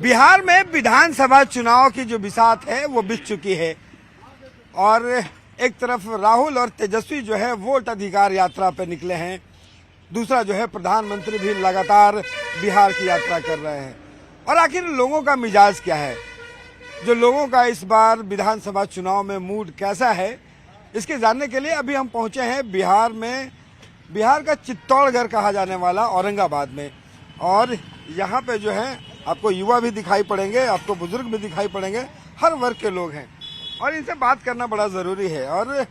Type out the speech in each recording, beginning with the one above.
बिहार में विधानसभा चुनाव की जो बिसात है वो बिछ चुकी है और एक तरफ राहुल और तेजस्वी जो है वोट अधिकार यात्रा पर निकले हैं, दूसरा जो है प्रधानमंत्री भी लगातार बिहार की यात्रा कर रहे हैं। और आखिर लोगों का मिजाज क्या है, जो लोगों का इस बार विधानसभा चुनाव में मूड कैसा है, इसके जानने के लिए अभी हम पहुंचे हैं बिहार का चित्तौड़गढ़ कहा जाने वाला औरंगाबाद में। और यहाँ पे जो है आपको युवा भी दिखाई पड़ेंगे, आपको बुजुर्ग भी दिखाई पड़ेंगे, हर वर्ग के लोग हैं और इनसे बात करना बड़ा जरूरी है। और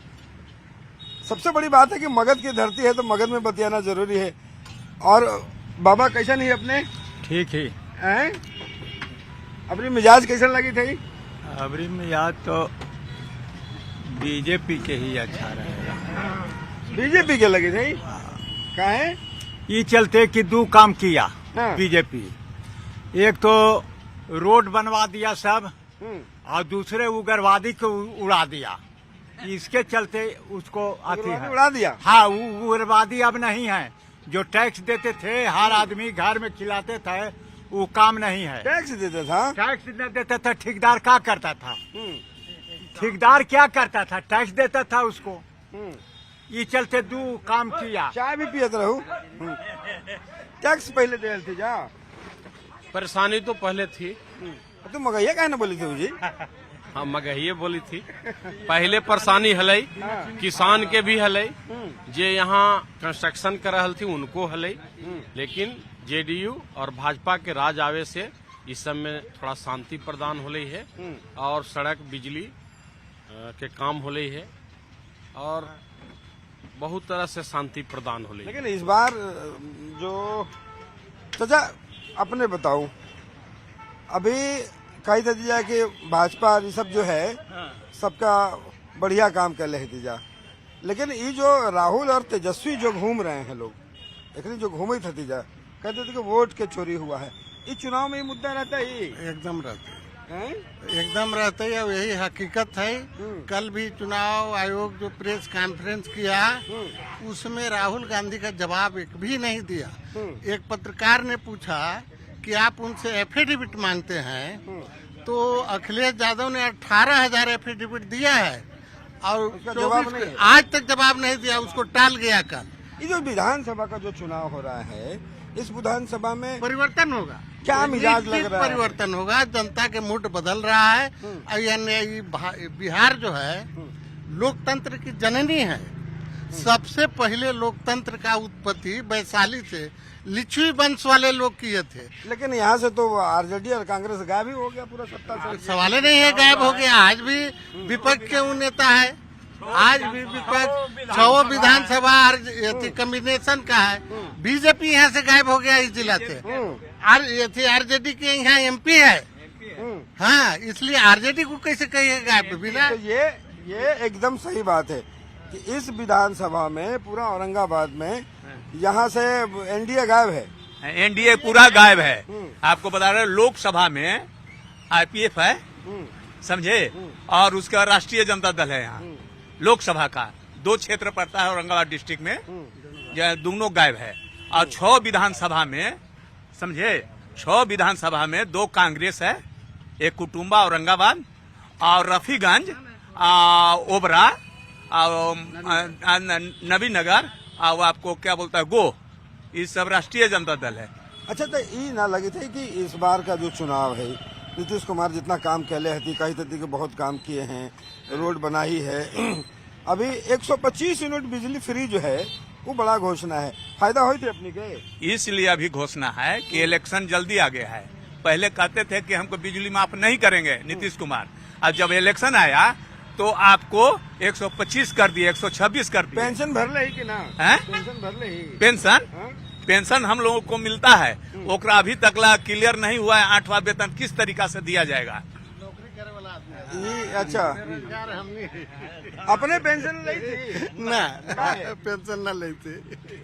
सबसे बड़ी बात है कि मगध की धरती है तो मगध में बतियाना जरूरी है। और बाबा कैसा नहीं अपने ठीक ही हैं? अपनी मिजाज कैसा लगी थी? अबरी में याद तो बीजेपी के ही अच्छा रहेगा। बीजेपी के लगी थी का है? ये चलते कि दो काम किया हाँ। बीजेपी, एक तो रोड बनवा दिया सब और दूसरे उग्रवादी को उड़ा दिया। इसके चलते उसको आती है उड़ा दिया। हाँ, उग्रवादी अब नहीं है। जो टैक्स देते थे हर आदमी घर में खिलाते थे, वो काम नहीं है। टैक्स देता था, टैक्स न देता था, ठेकेदार क्या करता था? ठेकेदार क्या करता था? टैक्स देता था उसको। ये चलते दो काम किया। चाय भी पियत रहू। टैक्स पहले दे थी जा, परेशानी तो पहले थी। तो मगैया कहना बोली थी जी? हाँ, मगहिए बोली थी। पहले परेशानी हलै, किसान के भी हलै, जे यहाँ कंस्ट्रक्शन कर रहल थी उनको हलै। लेकिन जेडीयू और भाजपा के राज आवे से इस सब में थोड़ा शांति प्रदान होले है और सड़क बिजली के काम होले है और बहुत तरह से शांति प्रदान होले। लेकिन इस बार जो चाचा अपने बताऊं, अभी कही था दीजा कि भाजपा ये सब जो है सबका बढ़िया काम कर रहे दीजा, लेकिन ये जो राहुल और तेजस्वी जो घूम रहे हैं लोग, लेकिन जो घूमे थे दीजा कहते थे कि वोट के चोरी हुआ है। इस चुनाव में ये मुद्दा रहता है? एकदम रहते हैं? एकदम रहते है, यही हकीकत है। कल भी चुनाव आयोग जो प्रेस कॉन्फ्रेंस किया उसमें राहुल गांधी का जवाब एक भी नहीं दिया। एक पत्रकार ने पूछा कि आप उनसे एफिडेविट मांगते हैं, तो अखिलेश यादव ने 18,000 एफिडेविट दिया है और जवाब नहीं, आज तक जवाब नहीं दिया, उसको टाल गया कल। ये जो विधानसभा का जो चुनाव हो रहा है, इस विधानसभा में परिवर्तन होगा। क्या मिजाज लग रहा है? परिवर्तन होगा, जनता के मूड बदल रहा है। यानी बिहार जो है लोकतंत्र की जननी है। सबसे पहले लोकतंत्र का उत्पत्ति वैशाली से लिच्छवी वंश वाले लोग किए थे। लेकिन यहाँ से तो आरजेडी और कांग्रेस गायब ही हो गया पूरा सत्ता से। सवाल नहीं है गायब हो गया। आज भी विपक्ष के वो नेता है, आज भी विपक्ष 6 विधानसभा कम्बिनेशन का है। बीजेपी यहाँ से गायब हो गया इस जिला से। आरजेडी के यहाँ एमपी है। हाँ, इसलिए आरजेडी को कैसे कहिए गायब? बिना तो ये एकदम सही बात है कि इस विधानसभा में पूरा औरंगाबाद में यहाँ से एनडीए गायब है। एनडीए पूरा गायब है। आपको बता रहे लोकसभा में आईपीएफ है, समझे, और उसका राष्ट्रीय जनता दल है। यहाँ लोकसभा का 2 क्षेत्र पड़ता है औरंगाबाद डिस्ट्रिक्ट में, दोनों गायब है। और 6 विधानसभा में, समझे, 6 विधानसभा में 2 कांग्रेस है, एक कुटुम्बा औरंगाबाद और रफीगंज, ओबरा, नबीनगर, और आपको क्या बोलता है गो, ये सब राष्ट्रीय जनता दल है। अच्छा, तो ये ना लगे थे कि इस बार का जो चुनाव है, नीतीश कुमार जितना काम कैले है कही थे कि बहुत काम किए हैं, रोड बनाई है। अभी 125 यूनिट बिजली फ्री जो है वो बड़ा घोषणा है, फायदा हुई थी अपनी के। इसलिए अभी घोषणा है कि इलेक्शन जल्दी आ गया है। पहले कहते थे कि हमको बिजली माफ नहीं करेंगे नीतीश कुमार, और जब इलेक्शन आया तो आपको 125 कर दिए, 126 कर दिए। पेंशन भर ले कि ना? पेंशन भर ले? पेंशन हम लोगों को मिलता है, ओकरा अभी तकला क्लियर नहीं हुआ है। 8वां वेतन किस तरीका से दिया जाएगा? अच्छा, अपने पेंशन ले थी ना? पेंशन न लेते,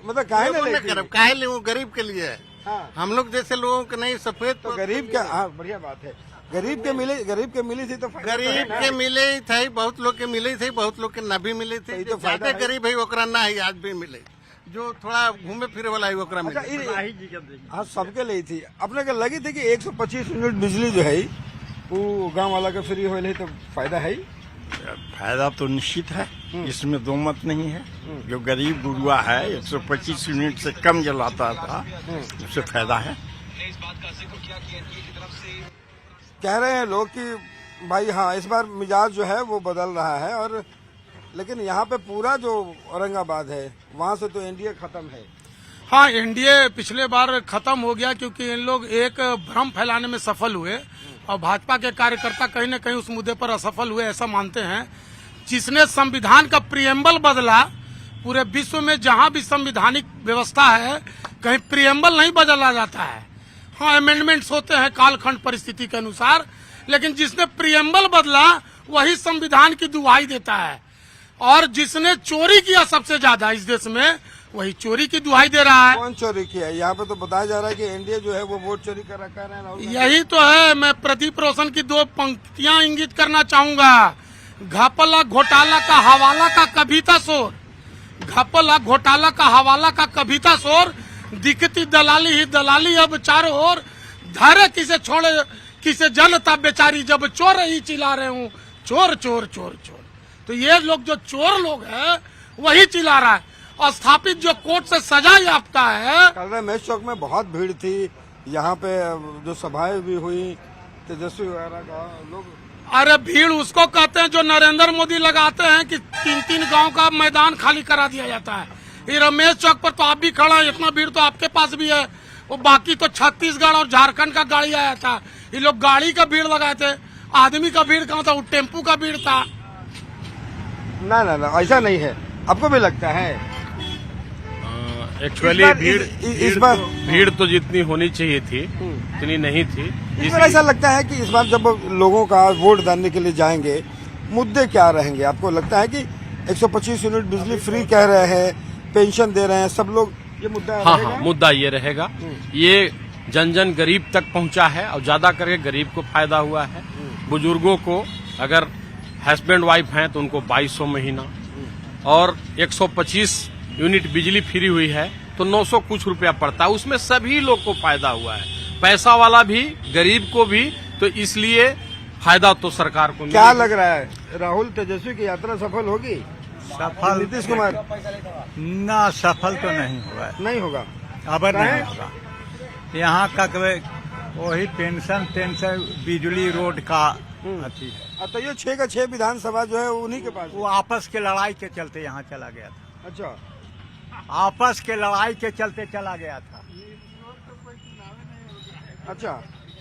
मतलब काहे ना लेते? काहे ले? वो गरीब के लिए है। हाँ। हम लोग जैसे लोगों के नहीं, सफेद तो गरीब क्या? हाँ, बढ़िया बात है। गरीब के मिली थी तो गरीब के मिले ही थे, बहुत लोग के मिले थे, बहुत लोग के न भी मिले थे। तो फायदा गरीब है ओकरा ना ही आज भी मिले। जो थोड़ा घूमे फिरे वाला है ओकरा में। अच्छा, हाँ सबके लिए थी। अपने के लगी थी कि 125 यूनिट बिजली जो है वो गांव वाला के फ्री होले तो फायदा है ही। फायदा तो निश्चित है, इसमें दो मत नहीं है। जो गरीब गुरुआ है 125 यूनिट से कम जलाता था उससे फायदा है। कह रहे हैं लोग कि भाई हाँ इस बार मिजाज जो है वो बदल रहा है, और लेकिन यहाँ पे पूरा जो औरंगाबाद है वहाँ से तो एनडीए खत्म है। हाँ, एनडीए पिछले बार खत्म हो गया क्योंकि इन लोग एक भ्रम फैलाने में सफल हुए और भाजपा के कार्यकर्ता कहीं न कहीं उस मुद्दे पर असफल हुए, ऐसा मानते हैं। जिसने संविधान का प्रियम्बल बदला, पूरे विश्व में जहां भी संवैधानिक व्यवस्था है कहीं प्रियम्बल नहीं बदला जाता है। हाँ, अमेंडमेंट्स होते हैं कालखंड परिस्थिति के अनुसार, लेकिन जिसने प्रियम्बल बदला वही संविधान की दुहाई देता है। और जिसने चोरी किया सबसे ज्यादा इस देश में वही चोरी की दुहाई दे रहा है। कौन चोरी किया है? यहाँ पे तो बताया जा रहा है कि एनडीए जो है वो वोट चोरी कर रखा है राहुल गांधी। यही तो है। मैं प्रदीप रोशन की दो पंक्तियां इंगित करना चाहूंगा। घपला घोटाला का हवाला का कभी था शोर, घपला घोटाला का हवाला का कभी था शोर, दिखती दलाली ही दलाली अब चारों ओर, धैर्य किसे छोड़े किसे जनता बेचारी, जब चोर ही चिल्ला रहे हूँ चोर चोर चोर चोर। तो ये लोग जो चोर लोग हैं वही चिल्ला रहा है। और स्थापित जो कोर्ट से सजा याफ्ता है। कल रमेश चौक में बहुत भीड़ थी, यहाँ पे जो सभाएं भी हुई तेजस्वी वगैरह का लोग। अरे भीड़ उसको कहते हैं जो नरेंद्र मोदी लगाते हैं कि 3-3 गांव का मैदान खाली करा दिया जाता है। ये रमेश चौक पर तो आप भी खड़ा है, इतना भीड़ तो आपके पास भी है। वो बाकी तो छत्तीसगढ़ और झारखंड का गाड़ी आया था, ये लोग गाड़ी का भीड़ लगाए थे। आदमी का भीड़ कहाँ था? वो टेम्पू का भीड़ था। ना ना ना ऐसा नहीं है, आपको भी लगता है? एक्चुअली भीड़ तो जितनी होनी चाहिए थी उतनी नहीं थी। इस बार ऐसा लगता है कि इस बार जब लोगों का वोट डालने के लिए जाएंगे मुद्दे क्या रहेंगे? आपको लगता है कि 125 यूनिट बिजली फ्री कह रहे हैं, पेंशन दे रहे हैं सब लोग, ये मुद्दा हाँ, मुद्दा ये रहेगा। ये जन जन गरीब तक पहुंचा है और ज्यादा करके गरीब को फायदा हुआ है। बुजुर्गों को अगर हस्बैंड वाइफ हैं तो उनको 2200 महीना, और 125 यूनिट बिजली फ्री हुई है तो 900 कुछ रुपया पड़ता है, उसमें सभी लोग को फायदा हुआ है, पैसा वाला भी गरीब को भी। तो इसलिए फायदा तो सरकार को क्या लग रहा है? राहुल तेजस्वी की यात्रा सफल होगी? सफल नीतीश कुमार ना सफल तो नहीं हुआ, नहीं होगा। अब नहीं होगा। यहाँ का वही पेंशन बिजली रोड का अथी है। तो ये 6 का 6 विधानसभा जो है उन्हीं के पास। वो आपस के लड़ाई के चलते यहाँ चला गया था। अच्छा, आपस के लड़ाई के चलते चला गया था। अच्छा,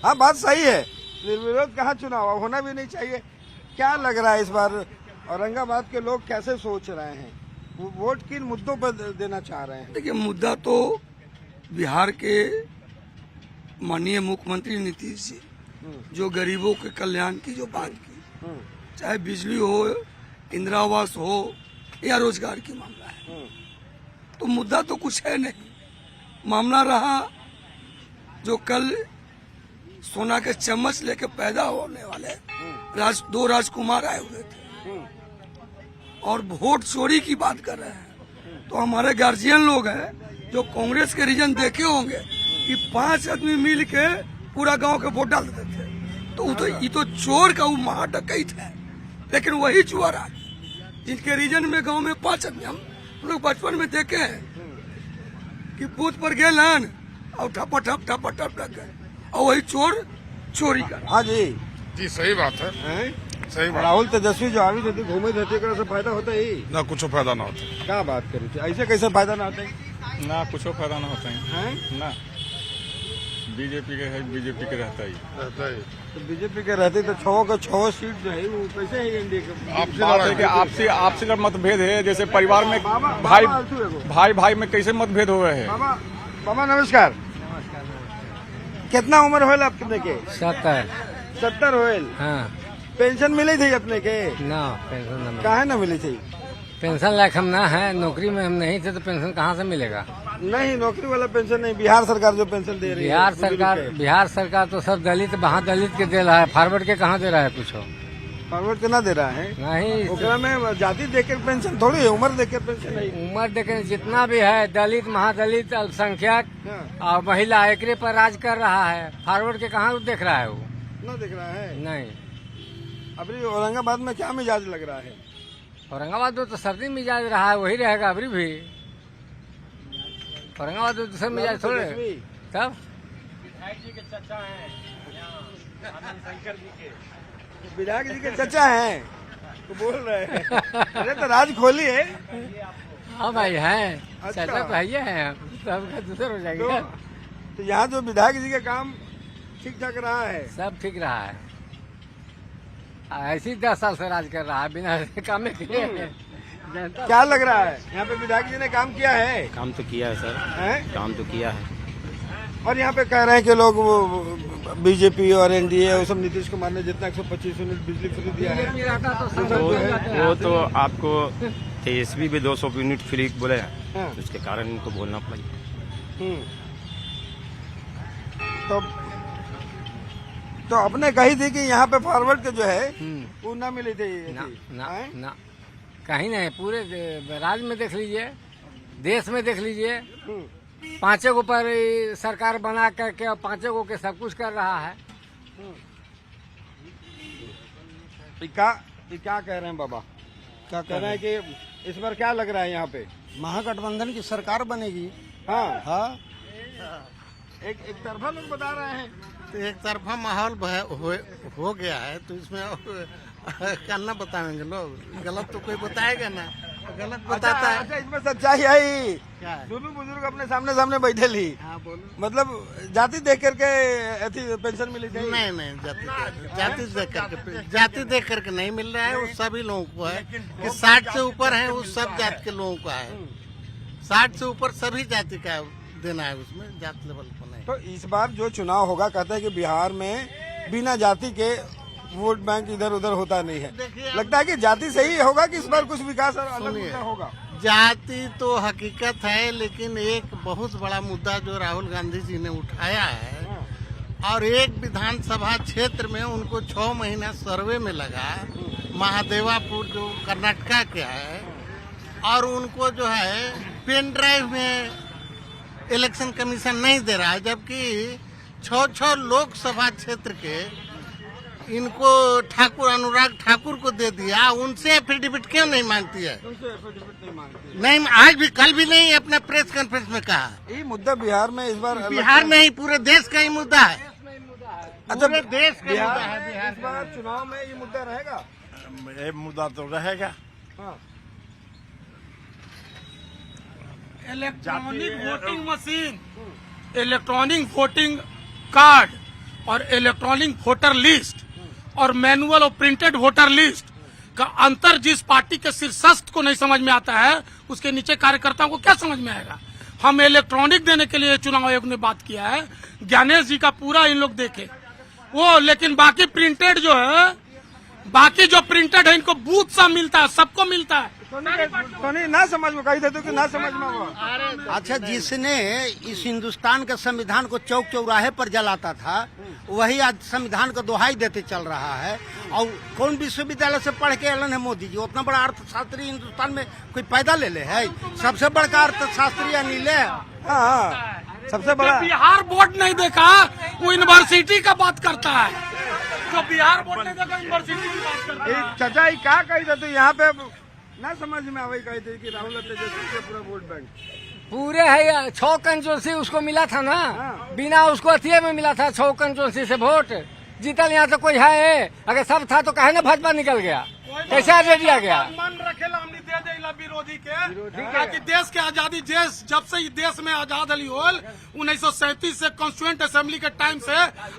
हाँ बात सही है। निर्विरोध कहाँ चुनाव होना भी नहीं चाहिए। क्या लग रहा है इस बार औरंगाबाद के लोग कैसे सोच रहे हैं? वो वोट किन मुद्दों पर देना चाह रहे हैं? देखिए, मुद्दा तो बिहार के माननीय मुख्यमंत्री नीतीश जी जो गरीबों के कल्याण की जो बात की, चाहे बिजली हो, इंदिरा आवास हो या रोजगार की मामला है, तो मुद्दा तो कुछ है नहीं। मामला रहा जो कल सोना के चम्मच लेके पैदा होने वाले दो राजकुमार आए हुए थे और वोट चोरी की बात कर रहे हैं। तो हमारे गार्जियन लोग हैं जो कांग्रेस के रीजन देखे होंगे कि 5 आदमी मिल के पूरा गांव के वोट डाल देते थे। तो ये तो चोर का वो महा डकैत है। लेकिन वही चुआरा जिनके रीजन में गांव में 5 आदमी, हम लोग बचपन में देखे हैं कि बूथ पर गए लान और ठपा ठप लग गए और वही चोर चोरी कर। हाँ जी जी, सही बात है, सही बात। राहुल तेजस्वी जो आवी थे घूमे थे से फायदा होता ही ना कुछ फायदा ना होता। क्या बात करी थी? ऐसे कैसे फायदा ना होता है? ना कुछ फायदा ना होता है ना। बीजेपी के है, बीजेपी के रहता ही। तो बीजेपी के रहते तो 6 का 6 सीट जो है वो कैसे है एनडीए के? बात है कि आपसी का मतभेद है। जैसे परिवार में भाई में कैसे मतभेद हो रहे हैं। बाबा नमस्कार। कितना उम्र होल अपने के? 70 होल। हाँ, पेंशन मिली थी अपने के? ना पेंशन ना। काहे ना मिली थी? पेंशन लायक हम ना है, नौकरी में हम नहीं थे तो पेंशन कहाँ से मिलेगा? नहीं, नौकरी वाला पेंशन नहीं, बिहार सरकार जो पेंशन दे रही है। बिहार सरकार तो सब दलित वहाँ दलित के दे रहा है, फॉरवर्ड के कहाँ दे रहा है कुछ? फॉरवर्ड कितना दे रहा है? नहीं ओकरा में जाति देकर पेंशन थोड़ी है, उम्र देकर पेंशन नहीं। उम्र देखे जितना भी है दलित महादलित अल्पसंख्यक हाँ। और महिला एकरे पर राज कर रहा है। फॉरवर्ड के कहाँ देख रहा है वो? ना देख रहा है। नहीं। अभी औरंगाबाद में क्या मिजाज लग रहा है? औरंगाबाद में तो सर्दी मिजाज रहा है, वही रहेगा अभी भी। औरंगाबाद में दूसरा मिजाज थोड़े तब। विधायक जी के चचा हैं तो बोल रहे हैं। अरे तो राज खोली है। हाँ भाई है, अच्छा। चाचा तो है हैं, सबका दूसर हो जाएगा। तो यहाँ जो विधायक जी का काम ठीक ठाक रहा है? सब ठीक रहा है। ऐसे ही 10 साल से राज कर रहा है बिना काम में किए। जनता क्या लग रहा है यहाँ पे विधायक जी ने काम किया है? काम तो किया है सर, हैं? काम तो किया है। और यहाँ पे कह रहे हैं कि लोग बीजेपी और एनडीए वो सब नीतीश कुमार ने जितना 125 यूनिट बिजली फ्री दिया है वो तो आपको तेजस्वी भी 200 यूनिट फ्री बोले हैं, हाँ। तो उसके कारण इनको बोलना पड़ेगा। तो आपने कही थी कि यहाँ पे फॉरवर्ड के जो है वो ना मिली थी। ना कहीं नहीं, पूरे राज्य में देख लीजिए, देश में देख लीजिए। 5 गो पर सरकार बना करके 5 गो के सब कुछ कर रहा है। क्या कह रहे हैं बाबा? क्या कह रहे हैं कि इस बार क्या लग रहा है यहाँ पे? महागठबंधन की सरकार बनेगी। हाँ हाँ, एक तरफा लोग बता रहे हैं। तो एक तरफा माहौल हो गया है, तो इसमें करना बताएंगे लोग। गलत तो कोई बताएगा ना, गलत बताता है। अच्छा, इसमें सच्चाई है। क्या है? दोनों बुजुर्ग अपने सामने सामने बैठे ली। हाँ बोलो। मतलब जाति देख करके पेंशन मिली थी? नहीं, जाति देख करके नहीं मिल रहा है। वो सभी लोगों को है कि 60 से ऊपर है, उस सब जाति के लोगों का है। 60 से ऊपर सभी जाति का देना है, उसमें जाति लेवल पर नहीं। तो इस बार जो चुनाव होगा, कहते हैं कि बिहार में बिना जाति के वोट बैंक इधर उधर होता नहीं है। लगता है कि जाति सही होगा कि इस बार कुछ विकास और अलग मुद्दा होगा? जाति तो हकीकत है, लेकिन एक बहुत बड़ा मुद्दा जो राहुल गांधी जी ने उठाया है, और एक विधानसभा क्षेत्र में उनको 6 महीना सर्वे में लगा, महादेवापुर जो कर्नाटका के है, और उनको जो है पेन ड्राइव में इलेक्शन कमीशन नहीं दे रहा है, जबकि 6 लोकसभा क्षेत्र के इनको ठाकुर अनुराग ठाकुर को दे दिया। उनसे एफिडेविट क्यों नहीं मांगती है? नहीं, आज भी कल भी नहीं अपना प्रेस कॉन्फ्रेंस में कहा। ये मुद्दा बिहार में इस बार बिहार में ही पूरे देश का ही मुद्दा है। अच्छा, पूरे देश का मुद्दा है में बिहार इस बार चुनाव में ये मुद्दा रहेगा? ये मुद्दा तो रहेगा। हाँ। Electronic voting machine, electronic voting card और इलेक्ट्रॉनिक वोटर लिस्ट और मैनुअल और प्रिंटेड वोटर लिस्ट का अंतर जिस पार्टी के शीर्षस्थ को नहीं समझ में आता है, उसके नीचे कार्यकर्ताओं को क्या समझ में आएगा? हम इलेक्ट्रॉनिक देने के लिए चुनाव आयोग ने बात किया है, ज्ञानेश जी का पूरा इन लोग देखे वो, लेकिन बाकी प्रिंटेड जो है, बाकी जो प्रिंटेड है इनको बूथ सा मिलता है, सबको मिलता है। तो नहीं ना समझ में, कही थे तो कि ना समझ में हुआ। अच्छा, जिसने इस हिंदुस्तान के संविधान को चौक चौराहे पर जलाता था, वही आज संविधान को दोहाई देते चल रहा है। और कौन विश्वविद्यालय से पढ़ के एलन है मोदी जी? उतना बड़ा अर्थशास्त्री हिंदुस्तान में कोई पैदा ले ले है? सबसे बड़का अर्थशास्त्री अनिल है। हाँ, सबसे बड़ा। बिहार बोर्ड नहीं देखा, वो यूनिवर्सिटी का बात करता है। जो बिहार बोर्ड नहीं देखा, यूनिवर्सिटी की बात करता है। चाचा क्या कही थे? तो यहाँ पे ना समझ में आवे, कही थी कि राहुल तेजस्वी के पूरा वोट बैंक पूरे है 6 कंजोसी उसको मिला था ना, बिना उसको अथिये में मिला था 6 कंजोसी से वोट जीतल। यहाँ तो कोई है? अगर सब था तो कहे ना भाजपा निकल गया, कैसे रेडिया गया? मन रखेला हमने दे देला विरोधी के, कि देश के आजादी, देश जब से ही देश में आजाद हली होल 1937 से कॉन्स्टिट्यूएंट असेंबली के टाइम से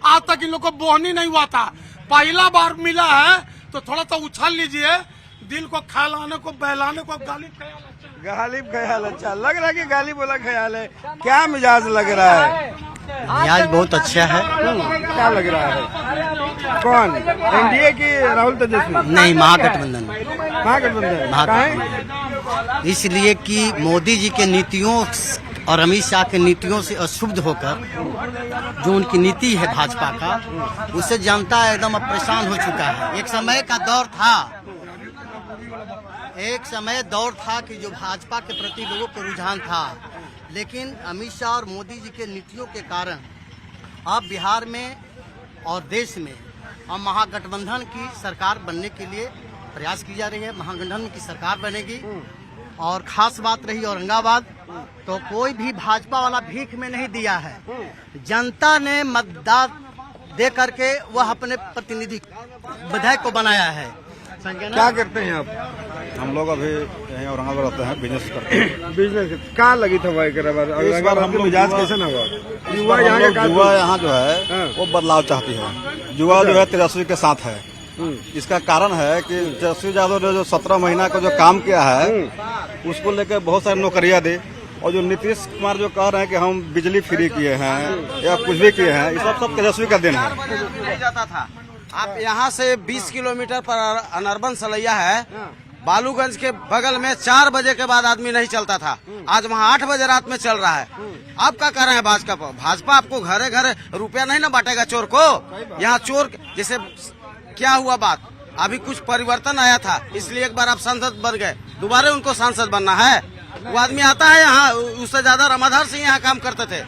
आज तक इन लोग को बोहनी नहीं हुआ था। पहला बार मिला है तो थोड़ा सा उछाल लीजिए, दिल को खिलाने को बहलाने को। गालिब ख्याल अच्छा लग रहा है कि गाली बोला ख्याल है? क्या मिजाज लग रहा है? मिजाज बहुत अच्छा है। क्या लग रहा है? कौन? एनडीए की राहुल तेजस्वी? नहीं, महागठबंधन। महागठबंधन? इसलिए कि मोदी जी के नीतियों और अमित शाह की नीतियों से अशुद्ध होकर जो उनकी नीति है भाजपा का, उससे जनता एकदम अब परेशान हो चुका है। एक समय दौर था कि जो भाजपा के प्रति लोगों का रुझान था, लेकिन अमित शाह और मोदी जी के नीतियों के कारण अब बिहार में और देश में अब महागठबंधन की सरकार बनने के लिए प्रयास की जा रही है। महागठबंधन की सरकार बनेगी। और खास बात रही औरंगाबाद, तो कोई भी भाजपा वाला भीख में नहीं दिया है। जनता ने मतदान दे करके वह अपने प्रतिनिधि विधायक को बनाया है। क्या करते हैं आप? हम लोग अभी यहीं औरंगाबाद रहते हैं, बिजनेस करते हैं। बिजनेस कहाँ लगी था औरंगाबाद में? मिजाज कैसे ना हुआ? युवा यहाँ जो है वो बदलाव चाहती है। युवा जो है तेजस्वी के साथ है। इसका कारण है कि तेजस्वी यादव ने जो 17 महीना का जो काम किया है, उसको लेकर बहुत सारी नौकरियां दी। और जो नीतीश कुमार जो कह रहे हैं कि हम बिजली फ्री किए हैं या कुछ भी किए हैं, ये सब तेजस्वी का दिन है। नहीं जाता था। आप यहाँ से 20 किलोमीटर पर अनर्बन सलैया है, बालूगंज के बगल में 4 बजे के बाद आदमी नहीं चलता था। आज वहाँ 8 बजे रात में चल रहा है। आप क्या कर रहे हैं? भाजपा आपको घरे घरे रुपया नहीं ना बांटेगा चोर को। यहाँ चोर जैसे क्या हुआ बात, अभी कुछ परिवर्तन आया था, इसलिए एक बार आप सांसद बन गए, दोबारा उनको सांसद बनना है। वो आदमी आता है यहाँ, उससे ज्यादा रामाधार सिंह यहाँ काम करते थे।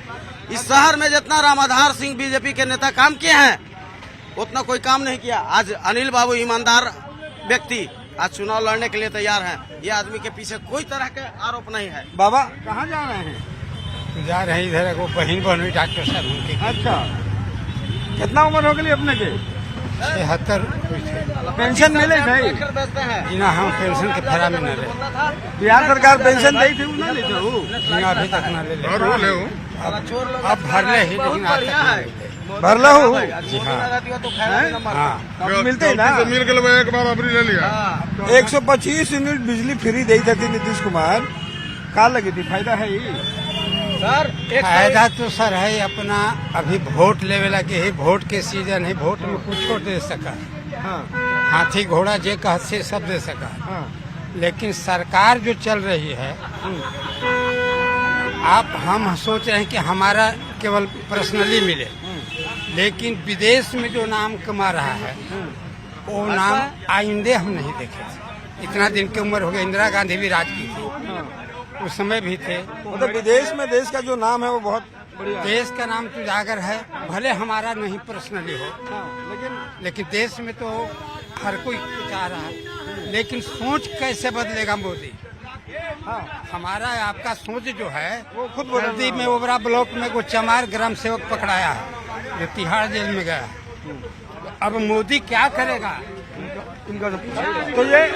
इस शहर में जितना रामाधार सिंह बीजेपी के नेता काम किए हैं, उतना कोई काम नहीं किया। आज अनिल बाबू ईमानदार व्यक्ति आज चुनाव लड़ने के लिए तैयार हैं। ये आदमी के पीछे कोई तरह के आरोप नहीं है। बाबा कहाँ जा रहे हैं? जा रहे हैं इधर को बहन बहन डॉक्टर साहब उनके। अच्छा, कितना उम्र हो गई अपने के? 76। पेंशन मिले भाई? बिना हम पेंशन के फेरा में न रहे। बिहार सरकार पेंशन दी थी, ना लेते हो? अभी तक न ले। अब भरले ही, लेकिन भरला हो? जी हाँ, मिलते है ना? मिल के एक बार अभी ले लिया। 125 यूनिट बिजली फ्री दी थी नीतीश कुमार। का लगी थी? फायदा है ये सर? फायदा तो सर है अपना। अभी वोट लेवे लगे है, वोट के सीजन है, वोट में कुछ दे सका। हाथी घोड़ा जे कह से सब दे सका। लेकिन सरकार जो चल रही है, हम सोच रहे हैं कि हमारा केवल पर्सनली मिले, लेकिन विदेश में जो नाम कमा रहा है, वो नाम आइंदे हम नहीं देखे। इतना दिन की उम्र हो गई, इंदिरा गांधी भी राज की थी, उस समय भी थे। मतलब विदेश में देश का जो नाम है वो बहुत बढ़िया। देश का नाम तो जागर है, भले हमारा नहीं पर्सनली हो, लेकिन देश में तो हर कोई चाह रहा है। लेकिन सोच कैसे बदलेगा मोदी? हमारा आपका सोच जो है वो खुद वर्दी में ओबरा ब्लॉक में वो चमार ग्राम सेवक पकड़ाया है, जो तिहाड़ जेल में गया। अब मोदी क्या करेगा? तो ये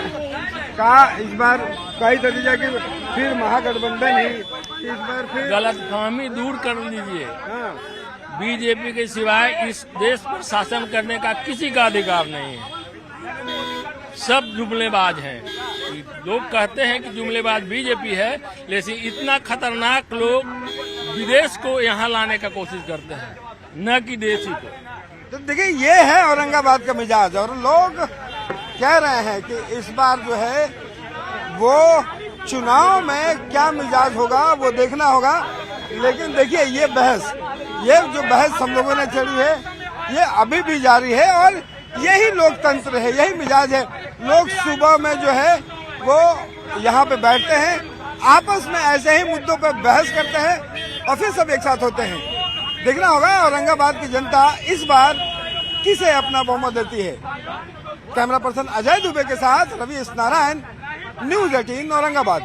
कहा इस बार कई तरीके की फिर महागठबंधन ही इस बार फिर गलतफहमी दूर कर लीजिए। बीजेपी के सिवाय इस देश पर शासन करने का किसी का अधिकार नहीं है। सब जुमलेबाज हैं। लोग कहते हैं कि जुमलेबाज बीजेपी है, लेकिन इतना खतरनाक लोग विदेश को यहाँ लाने का कोशिश करते हैं, न कि देशी को। तो देखिए ये है औरंगाबाद का मिजाज। और लोग कह रहे हैं कि इस बार जो है वो चुनाव में क्या मिजाज होगा वो देखना होगा। लेकिन देखिए ये जो बहस हम लोगों ने चढ़ी है, ये अभी भी जारी है। और यही लोकतंत्र है, यही मिजाज है। लोग सुबह में जो है वो यहाँ पे बैठते हैं, आपस में ऐसे ही मुद्दों पर बहस करते हैं और फिर सब एक साथ होते हैं। देखना होगा औरंगाबाद की जनता इस बार किसे अपना बहुमत देती है। कैमरा पर्सन अजय दुबे के साथ रवि नारायण, न्यूज़ 18 औरंगाबाद।